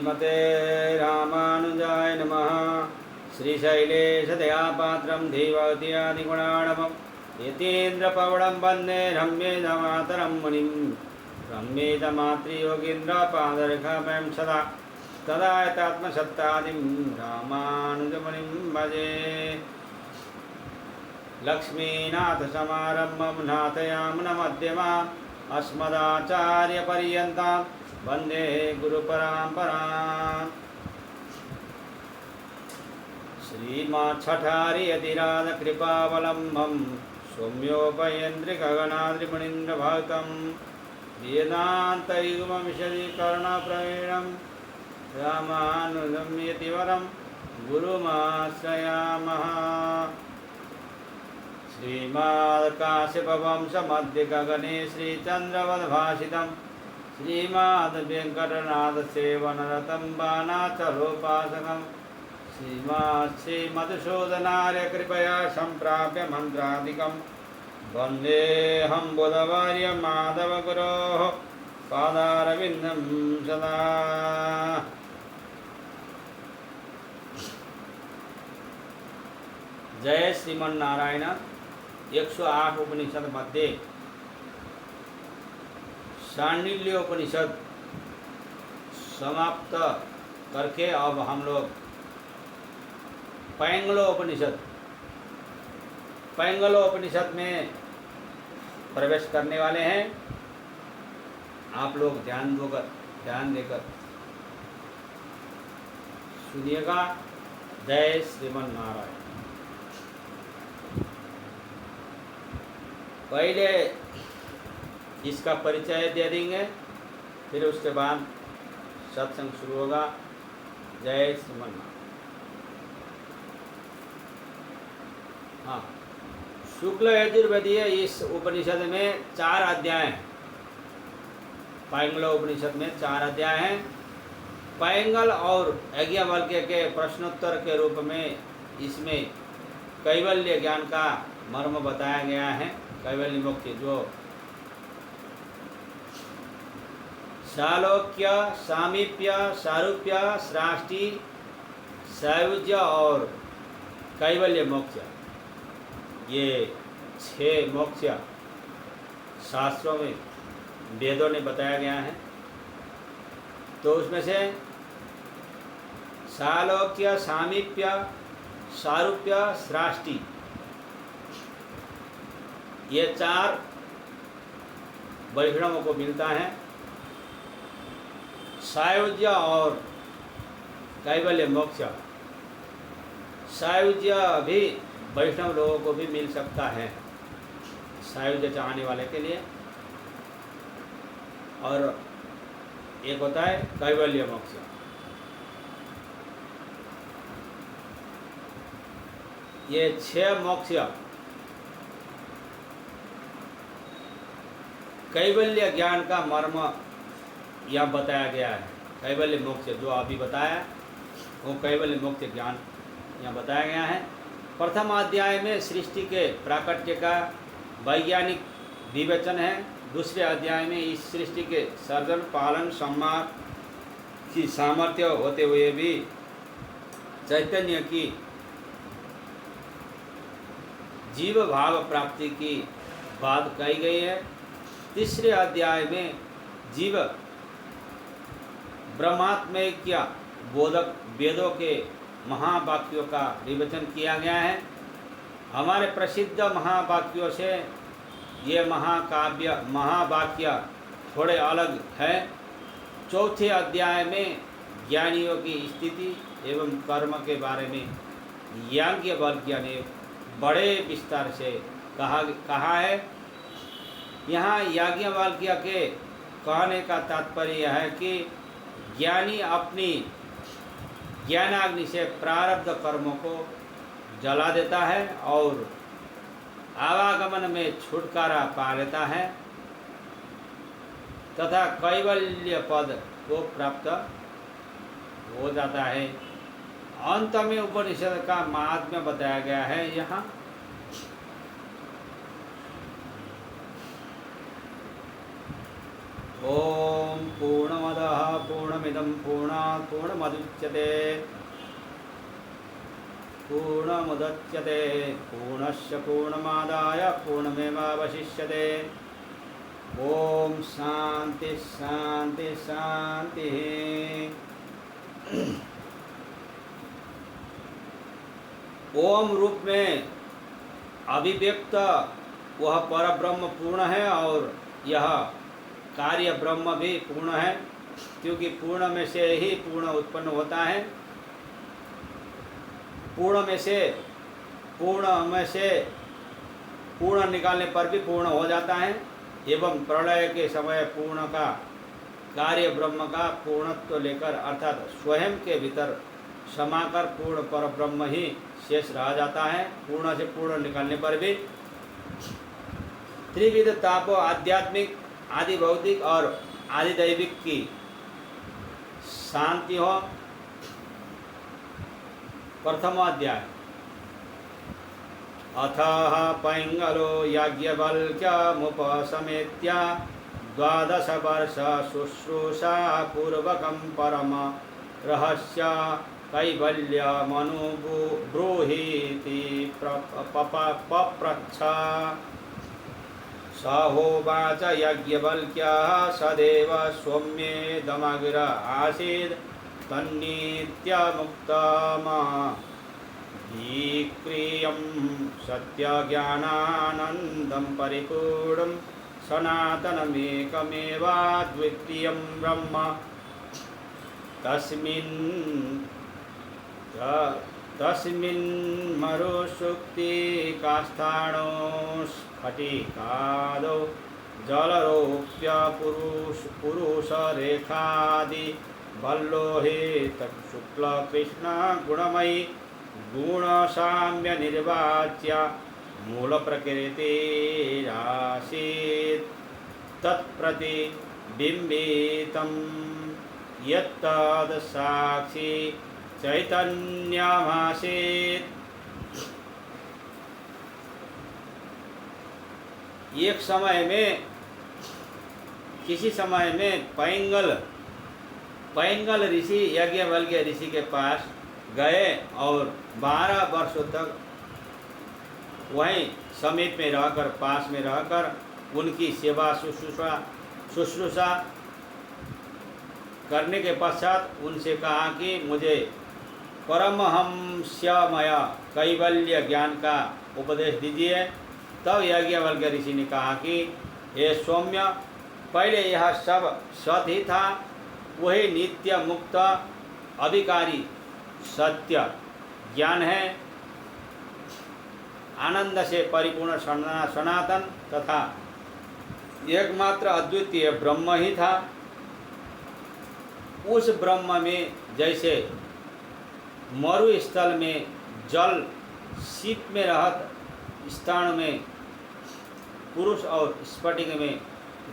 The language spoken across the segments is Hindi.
श्रीमते रामानुजाय नमः। श्रीशैलेशदयापात्रं देवतीयादिगुणाणवं यतीन्द्रपवनं वन्दे रम्येदमातरं मुनिं रम्येदमातृयोगीन्द्रपादरेखामयं सदा तदा यतात्मसत्तादिं रामानुजमुनिं भजे। लक्ष्मीनाथसमारम्भं नाथयामुनमध्यमाम् अस्मदाचार्यपर्यन्तां वन्दे गुरुपरम्पराम्। श्रीमच्छठारियतिराधकृपावलम्बं सौम्योपयेन्द्रिगगनाद्रिमुनीन्द्रभक्तं वेदान्तयुग्मविशदीकरणप्रवीणं रामानुजं यतिवरं गुरुमाश्रयामः। श्रीमद्काश्यपवंशमध्यगगने श्रीचन्द्रवद्भाषितं श्रीमद्वेङ्कटनाथसेवनरतं बाणाचलोपासकं श्रीमधुसूदनार्यकृपया सम्प्राप्य मन्त्रादिकं वन्देऽहं बुधवर्यं माधवगुरोः पादारविन्दं सदा। जय श्रीमन्नारायण। 108 उपनिषद मध्य शांडिल्योपनिषद समाप्त करके अब हम लोग पैंगलोपनिषद में प्रवेश करने वाले हैं। आप लोग ध्यान देकर सुनिएगा। जय श्रीमन्नारायण। पहले इसका परिचय दे देंगे, फिर उसके बाद सत्संग शुरू होगा। जय श्रीमन्नारायण। हाँ, शुक्ल यजुर्वेदीय इस उपनिषद में 4 अध्याय हैं। पैंगल उपनिषद में 4 अध्याय हैं। पैंगल और याज्ञवल्क्य के प्रश्नोत्तर के रूप में इसमें कैवल्य ज्ञान का मर्म बताया गया है। कैवल्य मुक्ति जो सालोक्य, सामीप्य, सारूप्य, सृष्टि, सायुज्य और कैवल्य मोक्ष, ये 6 मोक्ष शास्त्रों में वेदों ने बताया गया है। तो उसमें से सालोक्य, सामीप्य, सारूप्य, सृष्टि, ये 4 वैष्णवों को मिलता है। सायुज्य और कैवल्य मोक्ष, सायुज्य भी वैष्णव लोगों को भी मिल सकता है, सायुज्य चाहने वाले के लिए। और एक होता है कैवल्य मोक्ष। ये 6 मोक्ष कैवल्य ज्ञान का मर्म यहाँ बताया गया है। कैवल्य मोक्ष जो अभी बताया वो कैवल्य मोक्ष ज्ञान यहाँ बताया गया है। प्रथम अध्याय में सृष्टि के प्राकट्य का वैज्ञानिक विवेचन है। दूसरे अध्याय में इस सृष्टि के सर्जन, पालन, संहार की सामर्थ्य होते हुए भी चैतन्य की जीव भाव प्राप्ति की बात कही गई है। तीसरे अध्याय में जीव ब्रह्मात्मैक्य बोधक वेदों के महावाक्यों का विवेचन किया गया है। हमारे प्रसिद्ध महावाक्यों से ये महावाक्य थोड़े अलग है। चौथे अध्याय में ज्ञानियों की स्थिति एवं कर्म के बारे में याज्ञवल्क्य ने बड़े विस्तार से कहा है। यहाँ याज्ञवल्क्य के कहने का तात्पर्य यह है कि ज्ञानी अपनी ज्ञानाग्नि से प्रारब्ध कर्मों को जला देता है और आवागमन में छुटकारा पा लेता है तथा कैवल्य पद को प्राप्त हो जाता है। अंत में उपनिषद का महात्म्य बताया गया है। यहाँ ओम पूर्णमदः पूर्णमिदं पूर्णात् पूर्णमुदच्यते पूर्णमुदच्यते पूर्णस्य पूर्णमादाय पूर्णमेवावशिष्यते। ओम शांति शांति शांति। ओम रूप में अभिव्यक्त वह परब्रह्म पूर्ण है और यह कार्य ब्रह्म भी पूर्ण है, क्योंकि पूर्ण में से ही पूर्ण उत्पन्न होता है। पूर्ण में से पूर्ण निकालने पर भी पूर्ण हो जाता है, एवं प्रलय के समय पूर्ण का कार्य ब्रह्म का पूर्णत्व लेकर अर्थात स्वयं के भीतर समाकर पूर्ण पर ब्रह्म ही शेष रह जाता है। पूर्ण से पूर्ण निकालने पर भी त्रिविध तापो आध्यात्मिक, आदि भौतिक और आदि दैविक की शांति हो। प्रथम अध्याय। अथः पैंगलो याज्ञवल्क्यमुपसमेत्य 12 वर्ष शुश्रूषा पूर्वकं परम रहस्य कैवल्यमनुब्रूहीति पप्रच्छ। स होवाच याज्ञवल्क्यः सदैव सौम्येदमग्र आसीत् तन्नित्यमुक्तमधिक्रियं सत्यज्ञानानन्दं परिपूर्णं सनातनमेकमेवाद्वितीयं ब्रह्म। तस्मिन् मरुशुक्तिकास्थाणो स्फटिकादौ जलरोप्य पुरुषरेखादि बल्लोहे तत्शुक्लकृष्णगुणमयी गुणसाम्य निर्वाच्य मूलप्रकृतिरासीत् तत्प्रतिबिम्बितं यत्तद् साक्षी चैतन्यमासीत्। एक समय में, किसी समय में पैंगल ऋषि याज्ञवल्क्य ऋषि के पास गए और 12 वर्षों तक वहीं समीप में रहकर, पास में रहकर उनकी सेवा शुश्रूषा करने के पश्चात उनसे कहा कि मुझे परमहंस्यमय कैवल्य ज्ञान का उपदेश दीजिए। तब याज्ञवल्क्य ऋषि ने कहा कि हे सौम्य, पहले यह सब सत ही था, वही नित्य मुक्त अभिकारी सत्य ज्ञान है, आनंद से परिपूर्ण सनातन तथा एकमात्र अद्वितीय ब्रह्म ही था। उस ब्रह्म में जैसे मरुस्थल में जल शीत में रहत स्थान में पुरुष और स्फटिक में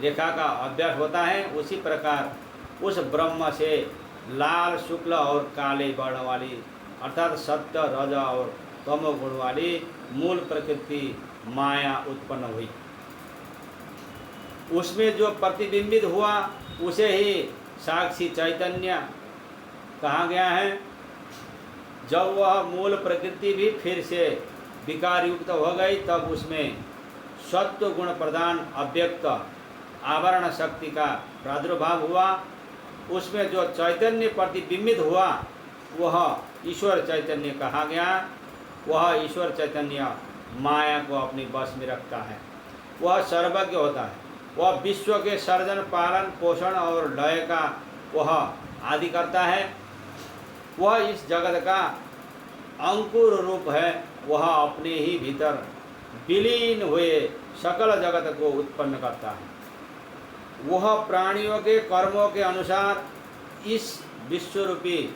रेखा का अभ्यास होता है, उसी प्रकार उस ब्रह्म से लाल, शुक्ल और काले वर्ण वाली अर्थात सत्य, रज और तमो गुण वाली मूल प्रकृति माया उत्पन्न हुई। उसमें जो प्रतिबिंबित हुआ उसे ही साक्षी चैतन्य कहा गया है। जब वह मूल प्रकृति भी फिर से विकार युक्त हो गई, तब उसमें सत्व गुण प्रदान अव्यक्त आवरण शक्ति का प्रादुर्भाव हुआ। उसमें जो चैतन्य प्रतिबिंबित हुआ वह ईश्वर चैतन्य कहा गया। वह ईश्वर चैतन्य माया को अपनी बस में रखता है। वह सर्वज्ञ होता है। वह विश्व के सर्जन, पालन, पोषण और लय का वह आदि करता है। वह इस जगत का अंकुर रूप है। वह अपने ही भीतर विलीन हुए सकल जगत को उत्पन्न करता है। वह प्राणियों के कर्मों के अनुसार इस विश्वरूपी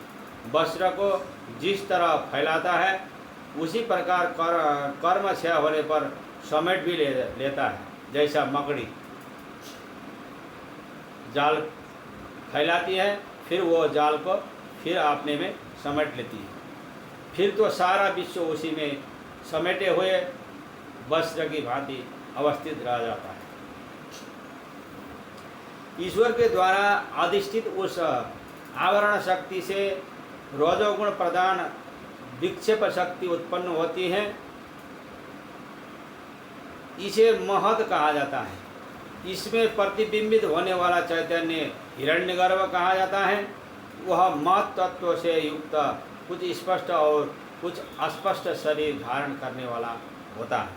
वस्त्र को जिस तरह फैलाता है, उसी प्रकार कर्म क्षय होने पर समेट भी लेता है। जैसा मकड़ी जाल फैलाती है, फिर वो जाल को फिर अपने में समेट लेती है, फिर तो सारा विश्व उसी में समेटे हुए वस्त्र की भांति अवस्थित रह जाता है। ईश्वर के द्वारा अधिष्ठित उस आवरण शक्ति से रजोगुण प्रधान विक्षेप शक्ति उत्पन्न होती है। इसे महद कहा जाता है। इसमें प्रतिबिंबित होने वाला चैतन्य हिरण्यगर्भ कहा जाता है। वह महत तत्व से युक्त कुछ स्पष्ट और कुछ अस्पष्ट शरीर धारण करने वाला होता है।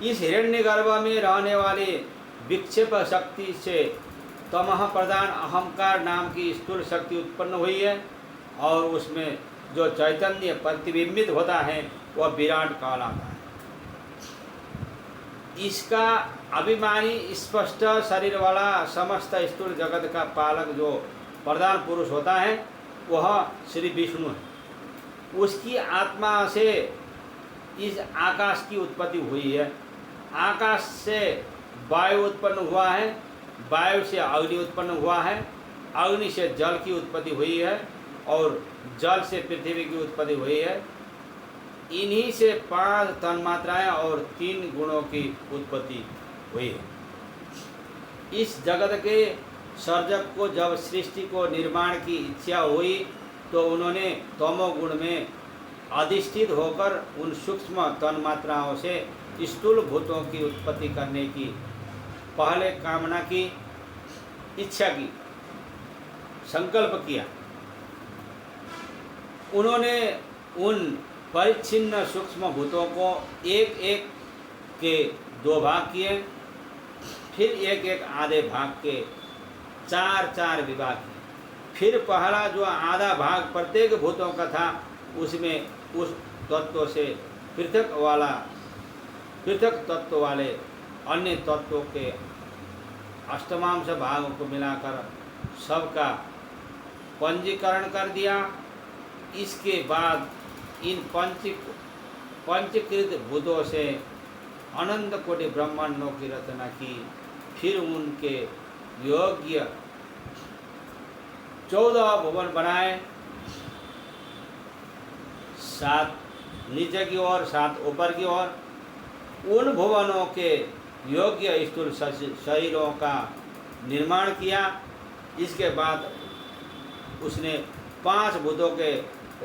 इस हिरण्यगर्भ में रहने वाली विक्षेप शक्ति से तमः प्रधान अहंकार नाम की स्थूल शक्ति उत्पन्न हुई है और उसमें जो चैतन्य प्रतिबिंबित होता है वह विराट कहलाता है। इसका अभिमानी स्पष्ट शरीर वाला समस्त स्थूल जगत का पालक जो प्रधान पुरुष होता है वह श्री विष्णु है। उसकी आत्मा से इस आकाश की उत्पत्ति हुई है। आकाश से वायु उत्पन्न हुआ है, वायु से अग्नि उत्पन्न हुआ है, अग्नि से जल की उत्पत्ति हुई है और जल से पृथ्वी की उत्पत्ति हुई है। इन्हीं से 5 तन्मात्राएं और 3 गुणों की उत्पत्ति हुई है। इस जगत के सर्जक को जब सृष्टि को निर्माण की इच्छा हुई तो उन्होंने तमोगुण में अधिष्ठित होकर उन सूक्ष्म तन्मात्राओं से स्थूल भूतों की उत्पत्ति करने की पहले कामना की, इच्छा की, संकल्प किया। उन्होंने उन परिच्छिन्न सूक्ष्म भूतों को एक एक के 2 भाग किए, फिर एक एक आधे भाग के 4 विभाग किए। फिर पहला जो आधा भाग प्रत्येक भूतों का था उसमें उस तत्व से पृथक तत्व वाले अन्य तत्वों के अष्टमांश भागों को मिलाकर सबका पंजीकरण कर दिया। इसके बाद इन पंचीकृत भूतों से अनंत कोटि ब्रह्मांडों की रचना की। फिर उनके योग्य 14 भुवन बनाए, 7 नीचे की ओर, 7 ऊपर की ओर। उन भुवनों के योग्य स्थूल शरीरों का निर्माण किया। इसके बाद उसने 5 भूतों के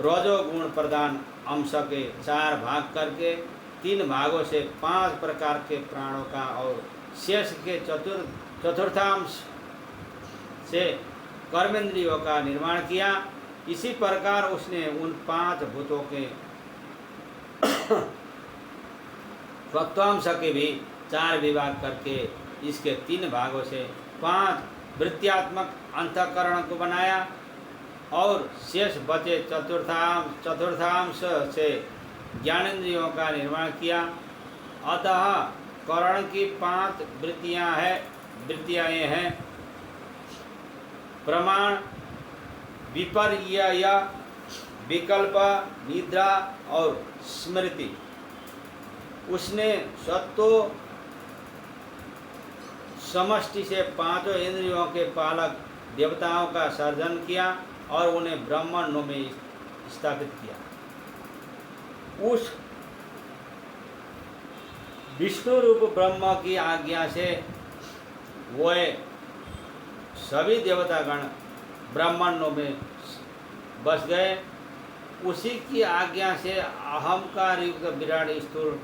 रजोगुण प्रधान अंश के 4 भाग करके 3 भागों से 5 प्रकार के प्राणों का और शेष के चतुर्थांश से कर्मेंद्रियों का निर्माण किया। इसी प्रकार उसने उन 5 भूतों के तत्वांश के भी 4 विभाग करके इसके 3 भागों से 5 वृत्त्यात्मक अंतःकरण को बनाया और शेष बचे चतुर्थांश से ज्ञानेंद्रियों का निर्माण किया। अतः करण की 5 वृत्तियाँ हैं प्रमाण, विपर्यय, विकल्प, निद्रा और स्मृति। उसने सत्तो समष्टि से 5 इंद्रियों के पालक देवताओं का सर्जन किया और उन्हें ब्रह्मांडों में स्थापित किया। उस विष्णु रूप ब्रह्म की आज्ञा से वे सभी देवतागण ब्रह्मांडों में बस गए। उसी की आज्ञा से अहंकार युक्त विराट स्थूल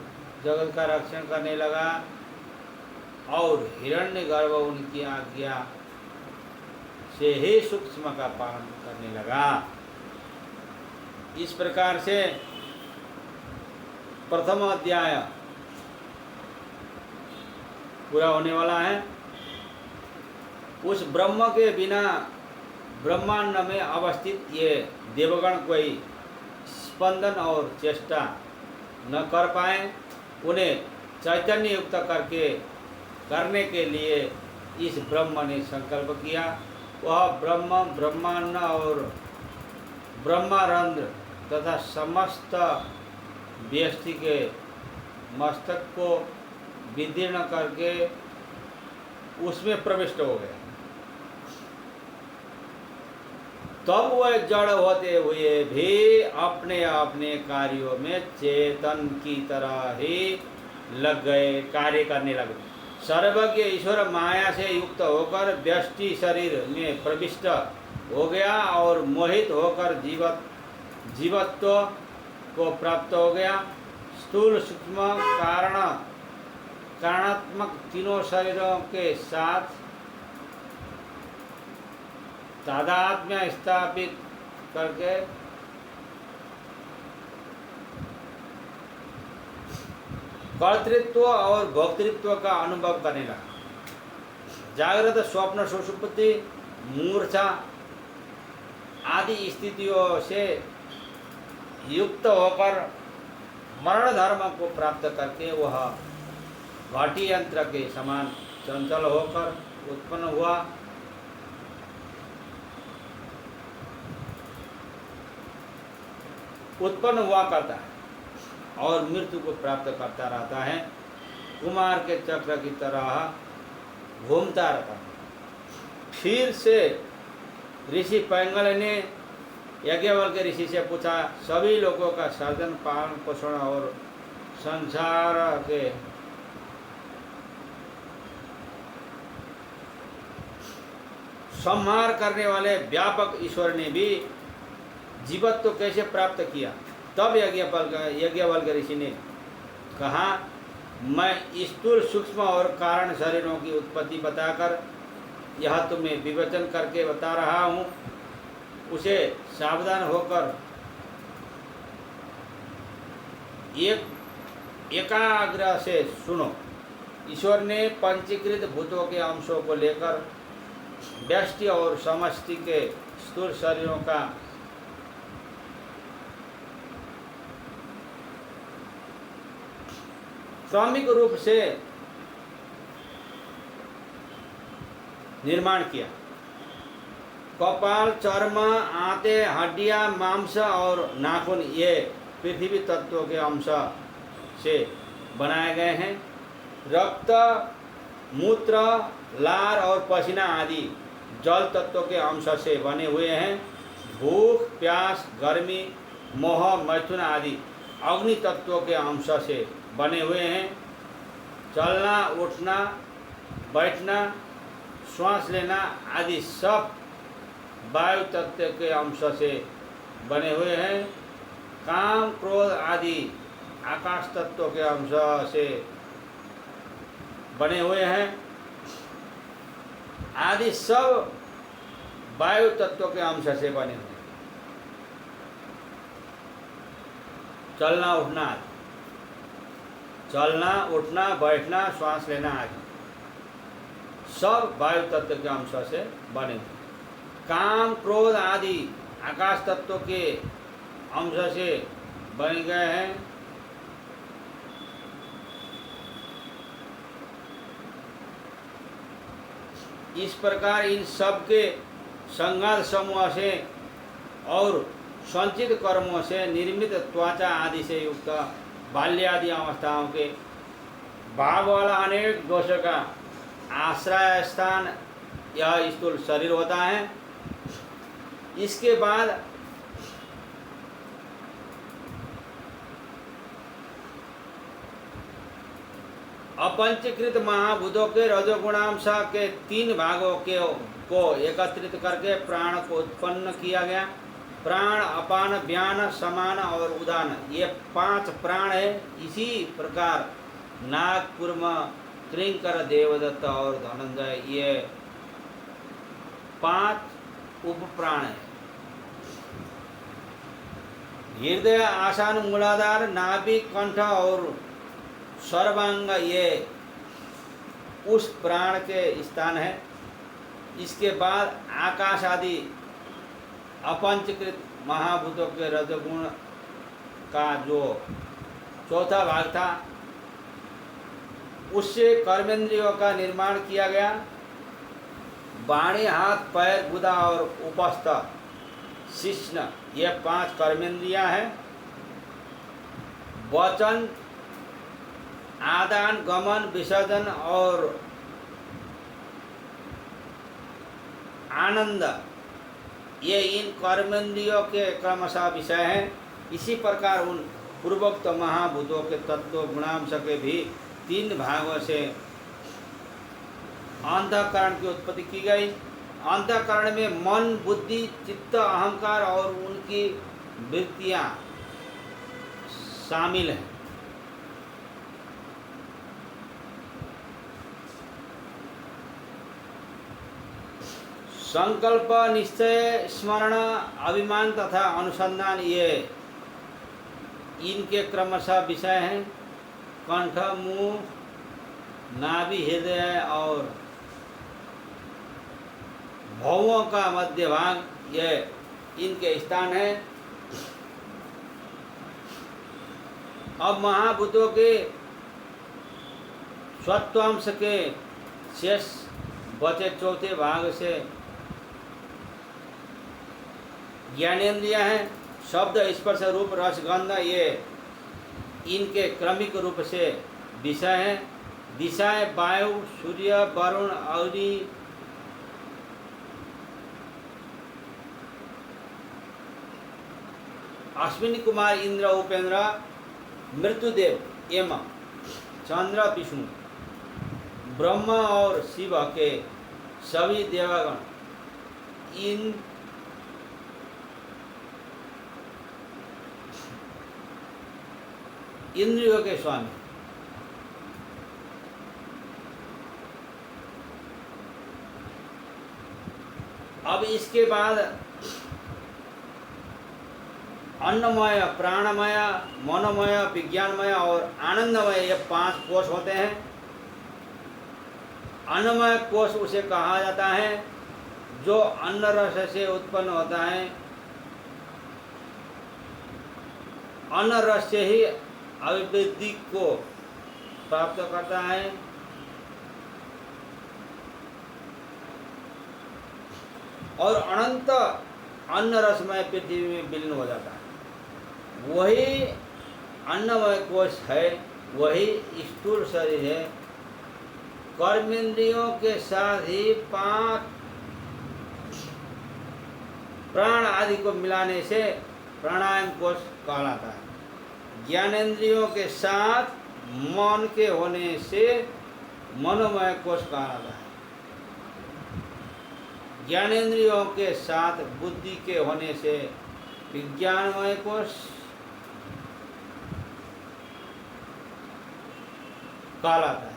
जगत का रक्षण करने लगा और हिरण्यगर्भ उनकी आज्ञा से ही सूक्ष्म का पालन करने लगा। इस प्रकार से प्रथम अध्याय पूरा होने वाला है। उस ब्रह्म के बिना ब्रह्मांड में अवस्थित ये देवगण कोई स्पंदन और चेष्टा न कर पाए। उन्हें चैतन्य युक्त करने के लिए इस ब्रह्म ने संकल्प किया। वह ब्रह्म ब्रह्मांड और ब्रह्मारंध्र तथा समस्त व्यष्टि के मस्तक को विदीर्ण करके उसमें प्रविष्ट हो गया। तब वह जड़ होते हुए भी अपने अपने कार्यों में चेतन की तरह ही लग गए, कार्य करने लगे। सर्वज्ञ ईश्वर माया से युक्त होकर व्यष्टि शरीर में प्रविष्ट हो गया और मोहित होकर जीवत्व को प्राप्त हो गया। स्थूल सूक्ष्म कारणात्मक तीनों शरीरों के साथ तादात्म्य स्थापित करके कर्तृत्व और भोक्तृत्व का अनुभव करने लगा। जागृत स्वप्न सुषुप्ति मूर्छा आदि स्थितियों से युक्त होकर मरण धर्म को प्राप्त करके वह घटी यंत्र के समान चंचल होकर उत्पन्न हुआ करता है और मृत्यु को प्राप्त करता रहता है। कुमार के चक्र की तरह घूमता रहता है। फिर से ऋषि पैंगल ने यज्ञवल्क्य ऋषि से पूछा, सभी लोगों का सर्जन पालन पोषण और संसार के संहार करने वाले व्यापक ईश्वर ने भी जीवत्व कैसे प्राप्त किया? तब यज्ञवल्क्य ऋषि ने कहा, मैं स्थूल सूक्ष्म और कारण शरीरों की उत्पत्ति बताकर यह तुम्हें विवेचन करके बता रहा हूँ, उसे सावधान होकर एकाग्र से सुनो। ईश्वर ने पंचीकृत भूतों के अंशों को लेकर व्यष्टि और समष्टि के स्थूल शरीरों का क्रमिक रूप से निर्माण किया। कपाल, चर्म, आंतें, हड्डियां, मांस और नाखून ये पृथ्वी तत्वों के अंश से बनाए गए हैं। रक्त, मूत्र, लार और पसीना आदि जल तत्वों के अंश से बने हुए हैं। भूख, प्यास, गर्मी, मोह, मैथुन आदि अग्नि तत्वों के अंश से बने हुए हैं। चलना, उठना, बैठना, श्वास लेना आदि सब वायु तत्व के अंश से बने हुए हैं। काम, क्रोध आदि आकाश तत्व के अंश से बने हुए हैं। आदि सब वायु तत्व के अंश से बने हुए हैं। चलना, उठना, बैठना, श्वास लेना आदि सब वायु तत्व के अंश से बने हुए। काम, क्रोध आदि आकाश तत्व के अंश से बन गए हैं। इस प्रकार इन सब के संघात समूह से और संचित कर्मों से निर्मित त्वचा आदि से युक्त बाल्यादि अवस्थाओं के भाव वाला अनेक दोषों का आश्रय स्थान यह स्थूल शरीर होता है। इसके बाद अपंचीकृत महाभूतों के रजोगुणांश के 3 भागों को एकत्रित करके प्राण को उत्पन्न किया गया। प्राण, अपान, व्यान, समान और उदान ये 5 प्राण है। इसी प्रकार नाग, कूर्म, त्रिंकर, देवदत्त और धनंजय ये 5 उपप्राण है। हृदय, आसान, मूलाधार, नाभि, कंठ और सर्वांग ये उस प्राण के स्थान है। इसके बाद आकाश आदि अपंचकृत महाभूतों के रजगुण का जो चौथा भाग था उससे कर्मेंद्रियों का निर्माण किया गया। बाणी, हाथ, पैर, गुदा और उपस्थ शिश्न ये 5 कर्मेंद्रियां हैं। वचन, आदान, गमन, विसर्जन और आनंद ये इन कर्मेंद्रियों के क्रमशः विषय हैं। इसी प्रकार उन पूर्वोक्त महाभूतों के तत्व गुणांश के भी 3 भागों से अंतःकरण की उत्पत्ति की गई। अंतःकरण में मन, बुद्धि, चित्त, अहंकार और उनकी वृत्तियां शामिल हैं। संकल्प, निश्चय, स्मरण, अभिमान तथा अनुसंधान ये इनके क्रमशः विषय हैं। कंठ, मुंह, नाभि, हृदय और भौहों का मध्य भाग ये इनके स्थान है। अब महाभूतों के स्वत्वांश के शेष बचे चौथे भाग से ज्ञानेन्द्रिय हैं। शब्द, स्पर्श, रूप, रस, गंध ये इनके क्रमिक रूप से विषय हैं। दिशाएं वायु, सूर्य, वरुण, अग्नि, अश्विनी कुमार, इंद्र, उपेंद्र, मृत्युदेव एवं चंद्र, विष्णु, ब्रह्मा और शिव के सभी देवगण इन इंद्रियों के स्वामी। अब इसके बाद अन्नमय, प्राणमय, मनोमय, विज्ञानमय और आनंदमय ये 5 कोष होते हैं। अन्नमय कोष उसे कहा जाता है जो अन्न रस से उत्पन्न होता है। अन्न रस से ही अभिवृद्धि को प्राप्त करता है। और अनंत अन्न रसमय पृथ्वी में विलीन हो जाता है। वही अन्नमय कोष है, वही स्थूल शरीर है। कर्मेंद्रियों के साथ ही 5 प्राण आदि को मिलाने से प्राणायाम कोष कहलाता है। ज्ञानेंद्रियों के साथ मन के होने से मनोमय कोष कहलाता है। ज्ञानेंद्रियों के साथ बुद्धि के होने से विज्ञानमय कोष कहलाता है।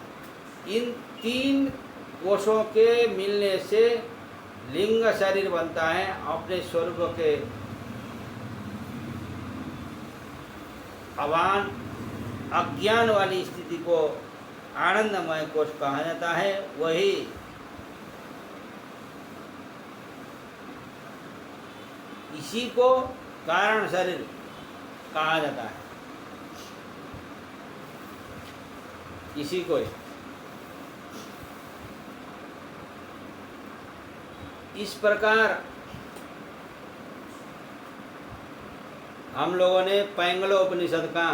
इन 3 कोषों के मिलने से लिंग शरीर बनता है। अपने स्वरूप के अभान अज्ञान वाली स्थिति को आनंदमय कोष कहा जाता है। वही इसी को कारण शरीर कहा जाता है। इसी को इस प्रकार हम लोगों ने पैंगलो उपनिषद का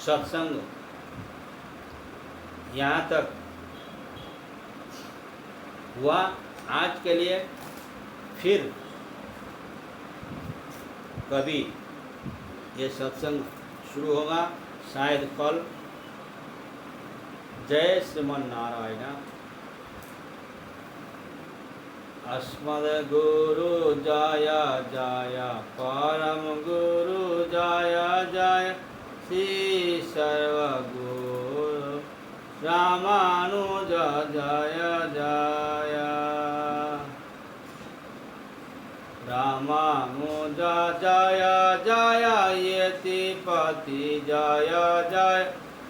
सत्संग यहाँ तक हुआ। आज के लिए फिर कभी ये सत्संग शुरू होगा, शायद कल। जय श्रीमन्नारायण। अस्मद् गुरु जय जय, परम गुरु जय जय, श्री सर्वगुरु रामानुज जय जय। रामानुज जय जय, यतिपति जय जय,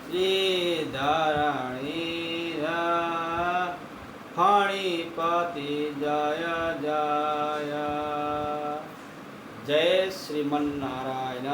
श्रीधरणी फणिपति जय जय। जय श्रीमन्नारायण।